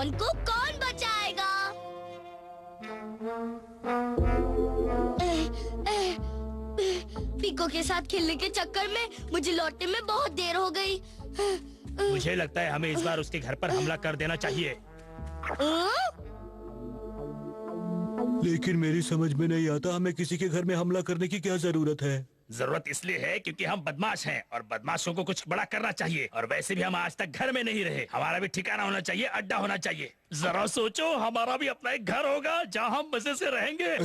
जान को कौन बचाएगा? पीको के साथ खेलने के चक्कर में मुझे लौटने में बहुत देर हो गई। मुझे लगता है हमें इस बार उसके घर पर हमला कर देना चाहिए। लेकिन मेरी समझ में नहीं आता हमें किसी के घर में हमला करने की क्या जरूरत है। जरूरत इसलिए है क्योंकि हम बदमाश हैं और बदमाशों को कुछ बड़ा करना चाहिए। और वैसे भी हम आज तक घर में नहीं रहे। हमारा भी ठिकाना होना चाहिए, अड्डा होना चाहिए। जरा सोचो, हमारा भी अपना एक घर होगा जहाँ हम मजे से रहेंगे।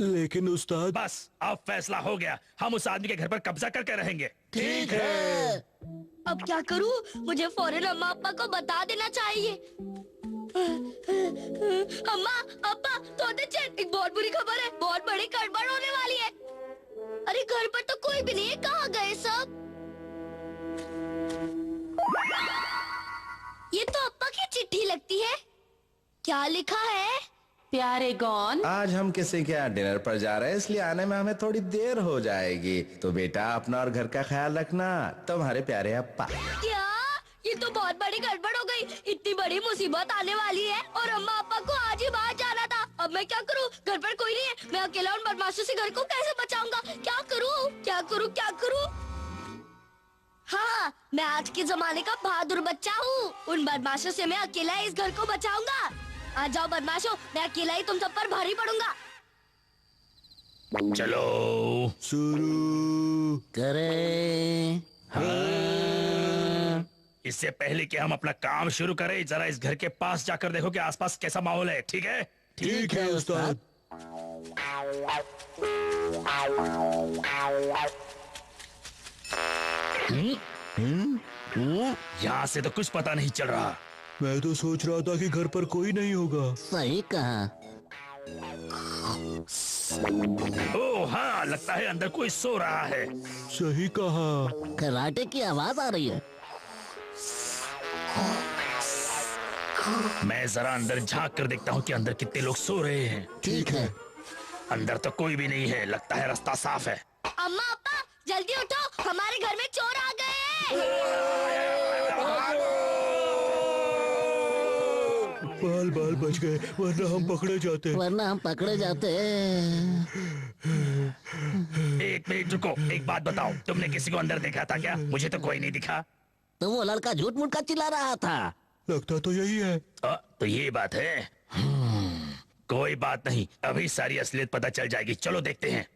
लेकिन उस्ताद। बस अब फैसला हो गया, हम उस आदमी के घर पर कब्जा करके रहेंगे। ठीक है। अब क्या करूँ? मुझे फौरन अम्मा अब्बा को बता देना चाहिए। अम्मा अब्बा, तोते चैन, एक बहुत बुरी खबर है। बहुत बड़ी गड़बड़ होने वाली है। अरे घर पर तो कोई भी नहीं है, कहाँ गए सब? ये तो अप्पा की चिट्ठी लगती है। क्या लिखा है? प्यारे गॉन, आज हम किसी के यहाँ डिनर पर जा रहे हैं, इसलिए आने में हमें थोड़ी देर हो जाएगी। तो बेटा अपना और घर का ख्याल रखना। तुम्हारे प्यारे अप्पा। क्या? ये तो बहुत बड़ी गड़बड़ हो गई। इतनी बड़ी मुसीबत आने वाली है और अम्मा अप्पा को आज ही बाहर जाना था। अब मैं क्या करूँ? घर पर कोई नहीं है। मैं अकेला उन बदमाशों से घर को कैसे बचाऊंगा? क्या करूँ? क्या करूँ? क्या करूँ? हाँ, मैं आज के जमाने का बहादुर बच्चा हूँ। उन बदमाशों से मैं अकेला ही इस घर को बचाऊंगा। आ जाओ बदमाशों, मैं अकेला ही तुम सब पर भारी पड़ूंगा। चलो शुरू करें। हाँ। इससे पहले कि हम अपना काम शुरू करें, जरा इस घर के पास जाकर देखो कि आसपास कैसा माहौल है। ठीक है? ठीक है उस्ताद। यहाँ से तो कुछ पता नहीं चल रहा। मैं तो सोच रहा था कि घर पर कोई नहीं होगा। सही कहा। ओह हाँ, लगता है अंदर कोई सो रहा है। सही कहा। खर्राटे की आवाज आ रही है। मैं जरा अंदर झांक कर देखता हूँ कि अंदर कितने लोग सो रहे हैं। ठीक है। अंदर तो कोई भी नहीं है, लगता है रास्ता साफ है। अम्मा अप्पा जल्दी उठो, हमारे घर में चोर आ गए हैं। बाल बाल बच गए, वरना हम पकड़े जाते। एक मिनट रुको, एक बात बताओ, तुमने किसी को अंदर देखा था क्या? मुझे तो कोई नहीं दिखा। तो वो लड़का झूठ मूठ का चिल्ला रहा था। लगता तो यही है। तो ये बात है। कोई बात नहीं, अभी सारी असलियत पता चल जाएगी। चलो देखते हैं।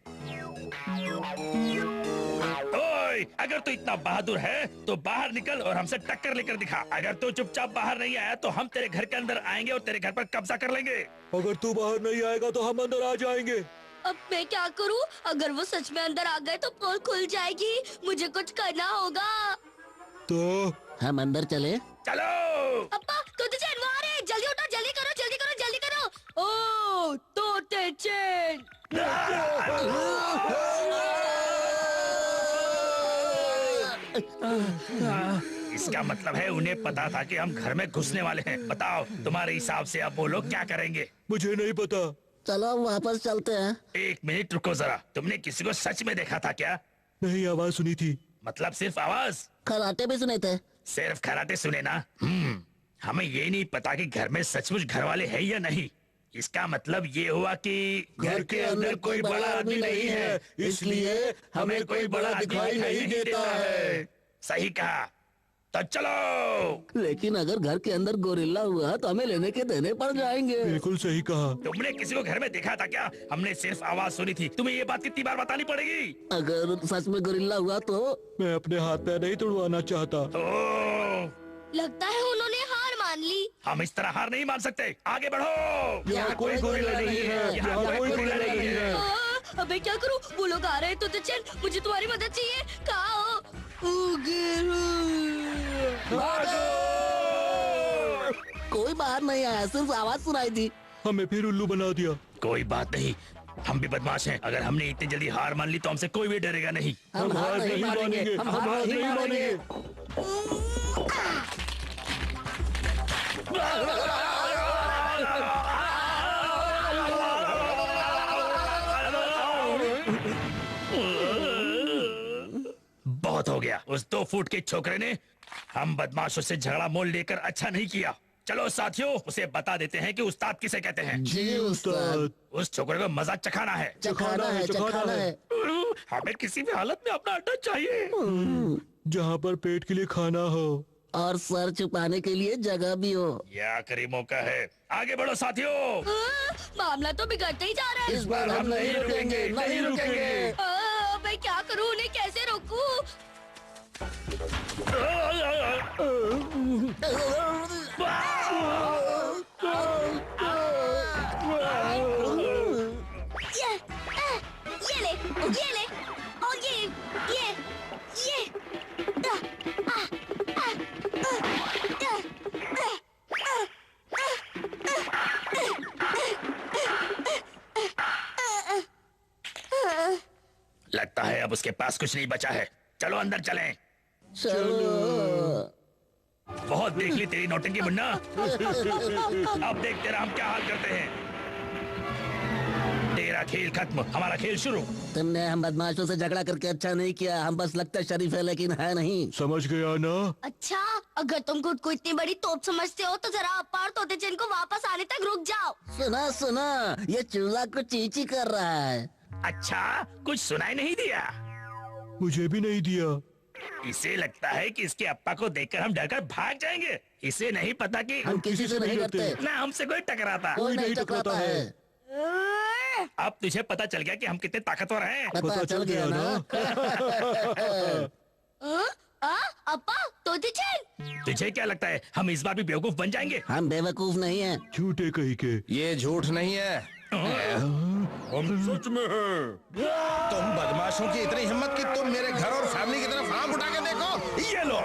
ओए, अगर तू इतना बहादुर है तो बाहर निकल और हमसे टक्कर लेकर दिखा। अगर तू चुपचाप बाहर नहीं आया तो हम तेरे घर के अंदर आएंगे और तेरे घर पर कब्जा कर लेंगे। अगर तू बाहर नहीं आएगा तो हम अंदर आ जाएंगे। अब मैं क्या करूं? अगर वो सच में अंदर आ गए तो पोल खुल जाएगी। मुझे कुछ करना होगा। तो हम अंदर चले। चलो। अप्पा, तोते चैन वो आ रहे हैं। जल्दी उठो, जल्दी करो, जल्दी करो, जल्दी करो। ओ तोते चैन। इसका मतलब है उन्हें पता था कि हम घर में घुसने वाले हैं। बताओ, तुम्हारे हिसाब से अब वो लोग क्या करेंगे? मुझे नहीं पता। चलो हम वापस चलते हैं। एक मिनट रुको जरा, तुमने किसी को सच में देखा था क्या? नहीं, आवाज सुनी थी। मतलब सिर्फ आवाज? खर्राटे भी सुने थे। सिर्फ खराटे सुने ना? हमें ये नहीं पता कि घर में सचमुच घर वाले हैं या नहीं। इसका मतलब ये हुआ कि घर के अंदर कोई बड़ा आदमी नहीं है, इसलिए हमें कोई बड़ा दिखाई नहीं देता है। सही कहा। तो चलो। लेकिन अगर घर के अंदर गोरिल्ला हुआ तो हमें लेने के देने पड़ जाएंगे। बिल्कुल सही कहा। तुमने किसी को घर में देखा था क्या? हमने सिर्फ आवाज सुनी थी। तुम्हें ये बात कितनी बार बतानी पड़ेगी? अगर सच में गोरिल्ला हुआ तो? मैं अपने हाथ पैर नहीं तुड़वाना चाहता। लगता है उन्होंने हार मान ली। हम इस तरह हार नहीं मान सकते। आगे बढ़ो। यहाँ कोई गोरिल्ला नहीं है। यहाँ कोई गोरिल्ला नहीं है। अबे क्या करूं? वो लोग आ रहे हैं। तोते चैन, मुझे तुम्हारी मदद चाहिए। कहाँ हो? कोई बाहर नहीं आया, सिर्फ आवाज सुनाई दी। हमें फिर उल्लू बना दिया। कोई बात नहीं, हम भी बदमाश हैं। अगर हमने इतनी जल्दी हार मान ली तो हमसे कोई भी डरेगा नहीं। हम हार नहीं मानेंगे। हम हार नहीं मानेंगे। बहुत हो गया। उस 2 फुट के छोकरे ने हम बदमाशों से झगड़ा मोल लेकर अच्छा नहीं किया। चलो साथियों, उसे बता देते हैं कि उस्ताद किसे कहते हैं। जी उस्ताद। उस छोकरे को मजा चखाना है। चखाना है। हमें किसी भी हालत में अपना अड्डा चाहिए, जहाँ पर पेट के लिए खाना हो और सर छुपाने के लिए जगह भी हो। यह आखिरी मौका है, आगे बढ़ो साथियों। मामला तो बिगड़ते ही जा रहा है। इस बार हम नहीं रुकेंगे, नहीं रुकेंगे। मैं क्या करूँ, उन्हें कैसे रोकूं? ये ले और ये लगता है अब उसके पास कुछ नहीं बचा है। चलो अंदर चलें। चलो। बहुत देख ली तेरी नौटंकी मुन्ना। अब देख तेरा हम क्या हाल करते हैं। तेरा खेल खत्म, हमारा खेल शुरू। तुमने हम बदमाशों से झगड़ा करके अच्छा नहीं किया। हम बस लगता शरीफ है लेकिन है नहीं। समझ गया ना? अच्छा, अगर तुम खुद को इतनी बड़ी तोप समझते हो तो जरा अप्पा और तोते चैन को वापस आने तक रुक जाओ। सुना ये चूल्हा को चींची कर रहा है। अच्छा, कुछ सुनाई नहीं दिया? मुझे भी नहीं दिया। इसे लगता है कि इसके अप्पा को देखकर हम डरकर भाग जाएंगे। इसे नहीं पता कि हम किसी से नहीं डरते। ना हमसे कोई टकराता। कोई नहीं टकराता है। अब तुझे पता चल गया कि हम कितने ताकतवर हैं। पता चल गया ना? अप्पा, तोते चैन, तुझे क्या लगता है हम इस बार भी बेवकूफ बन जाएंगे? हम बेवकूफ नहीं हैं। झूठे कहीं के। ये झूठ नहीं है, हम सच में हैं। तुम बदमाशों की इतनी हिम्मत कि तुम मेरे घर और फैमिली की तरफ आंख उठा के देखो। ये लो।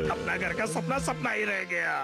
अपना घर का सपना सपना ही रह गया।